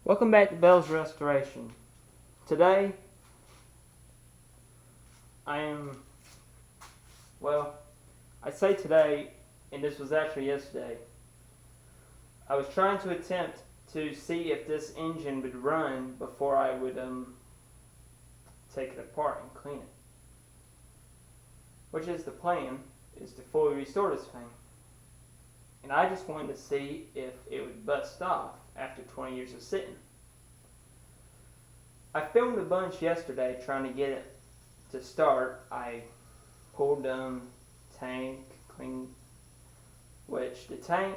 Welcome back to Bell's Restoration. Today, I say today, and this was actually yesterday. I was trying to attempt to see if this engine would run before I would take it apart and clean it. Which is the plan, is to fully restore this thing. And I just wanted to see if it would bust off after 20 years of sitting. I filmed a bunch yesterday trying to get it to start. I pulled tank, cleaned, which the tank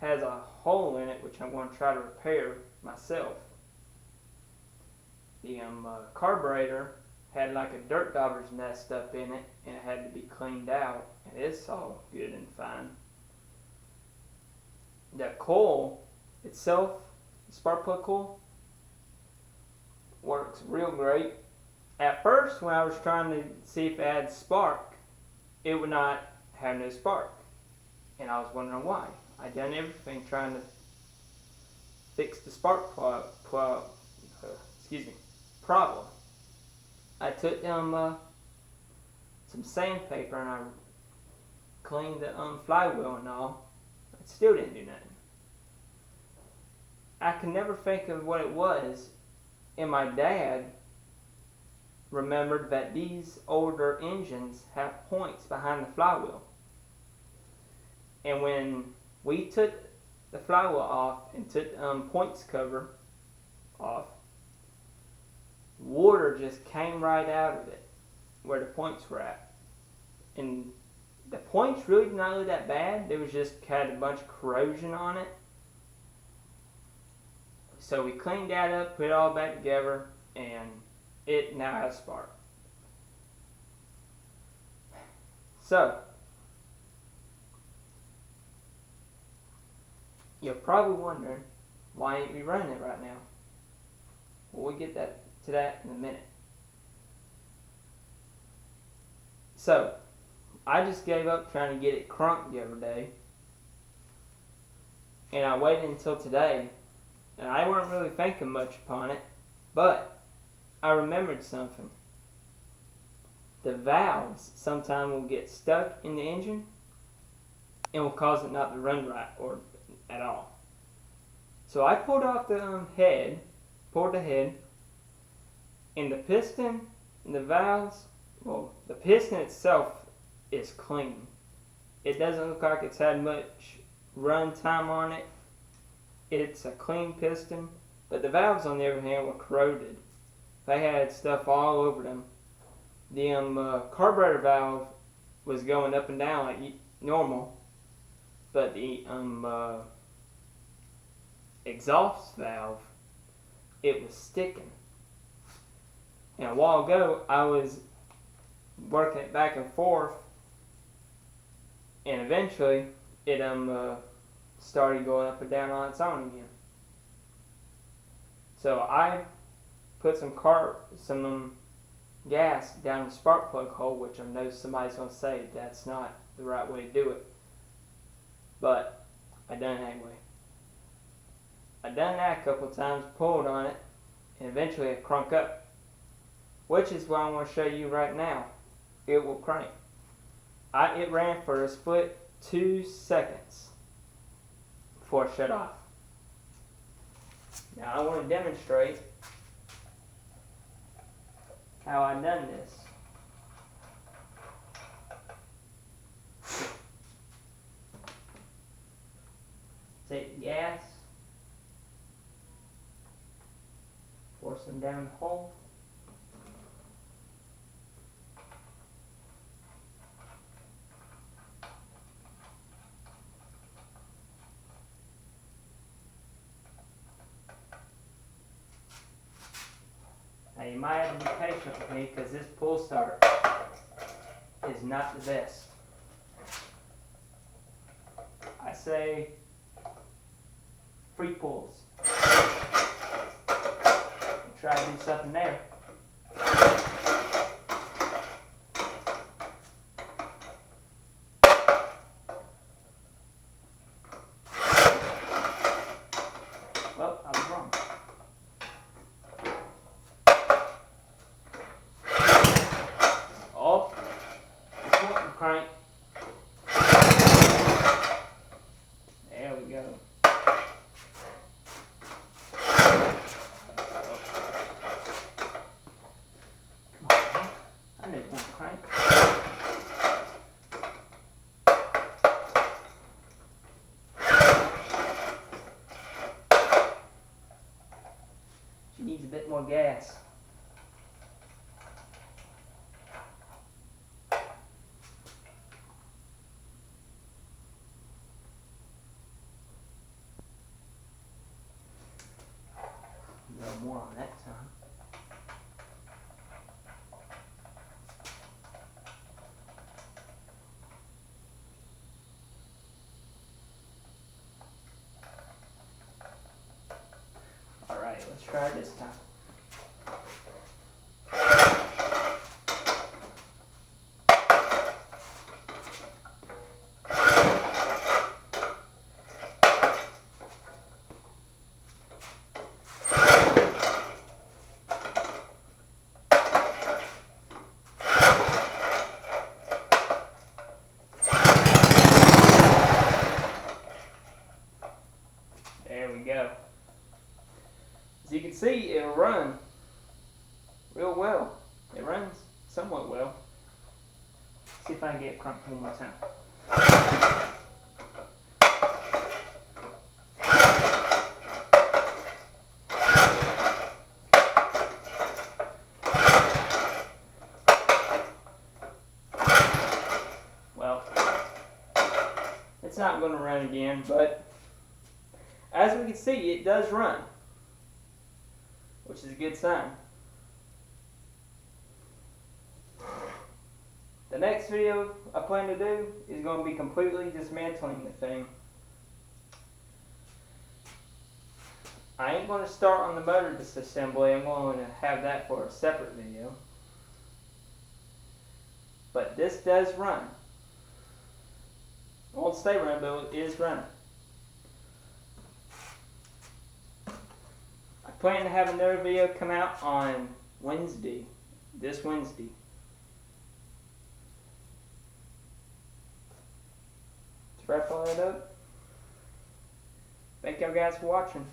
has a hole in it which I'm going to try to repair myself. The carburetor had like a dirt dauber's nest up in it and it had to be cleaned out, and it's all good and fine. The coil itself, the spark plug coil, works real great. At first, when I was trying to see if it had spark, it would not have no spark, and I was wondering why. I done everything trying to fix the spark problem. I took some sandpaper and I cleaned the flywheel and all. It still didn't do nothing. I could never think of what it was, and my dad remembered that these older engines have points behind the flywheel. And when we took the flywheel off and took the points cover off, water just came right out of it where the points were at. And the points really did not look that bad. They was just had a bunch of corrosion on it. So we cleaned that up, put it all back together, and it now has spark. So, you're probably wondering, why ain't we running it right now? Well, we'll get to that in a minute. So, I just gave up trying to get it crunked the other day, and I waited until today, and I weren't really thinking much upon it, but I remembered something. The valves sometimes will get stuck in the engine and will cause it not to run right or at all. So I pulled off the head, and the piston and the valves, well, the piston itself is clean. It doesn't look like it's had much run time on it. It's a clean piston, but the valves on the other hand were corroded. They had stuff all over them. The carburetor valve was going up and down like normal, but the exhaust valve, it was sticking. And a while ago, I was working it back and forth, and eventually it started going up and down on its own again. So I put some gas down the spark plug hole, which I know somebody's going to say that's not the right way to do it. But I done it anyway. I done that a couple of times, pulled on it, and eventually it crunk up. Which is what I want to show you right now. It will crank. It ran for a split 2 seconds before it shut off. Now I want to demonstrate how I done this. Take the gas, force them down the hole. Now you might have to be patient with me because this pull start is not the best. I say 3 pulls. Try to do something there. Well, I was wrong. bit more gas. No more on that time. Alright, let's try it this time. There we go. As you can see, it'll run real well. It runs somewhat well. See if I can get it cranked one more time. Well, it's not going to run again, but as we can see, it does run, which is a good sign. The next video I plan to do is going to be completely dismantling the thing. I ain't going to start on the motor disassembly. I'm going to have that for a separate video. But this does run. It won't stay running, but it is running. I plan to have another video come out on Wednesday, this Wednesday. To wrap all that up, thank y'all guys for watching.